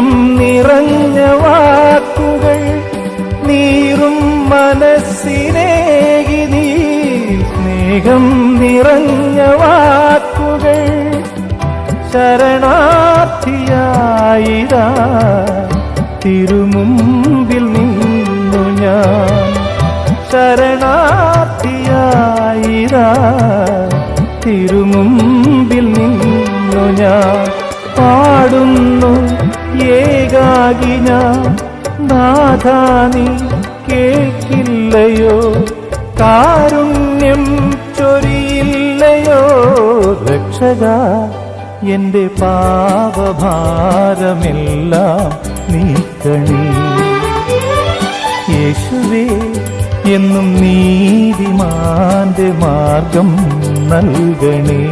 സ്നേഹം നിറഞ്ഞ വാക്കുകൾ നീറും മനസ്സിനേകി നീ സ്നേഹം നിറഞ്ഞ വാക്കുകൾ ശരണാർത്ഥിയായിരാ തിരുമുമ്പിൽ നിന്നു ഞാൻ ശരണാർത്ഥിയായിരാ തിരുമുമ്പിൽ നിന്നു ഞാൻ പാടുന്നു ഏകാകി ഞാൻ നാഥാ നീ കേൾക്കില്ലയോ കാരുണ്യം ചൊരിയില്ലയോ രക്ഷകാ എന്റെ പാപഭാരമെല്ലാം നീക്കണേ യേശുവേ എന്നും നീതിമാന്റെ മാർഗം നൽകണേ.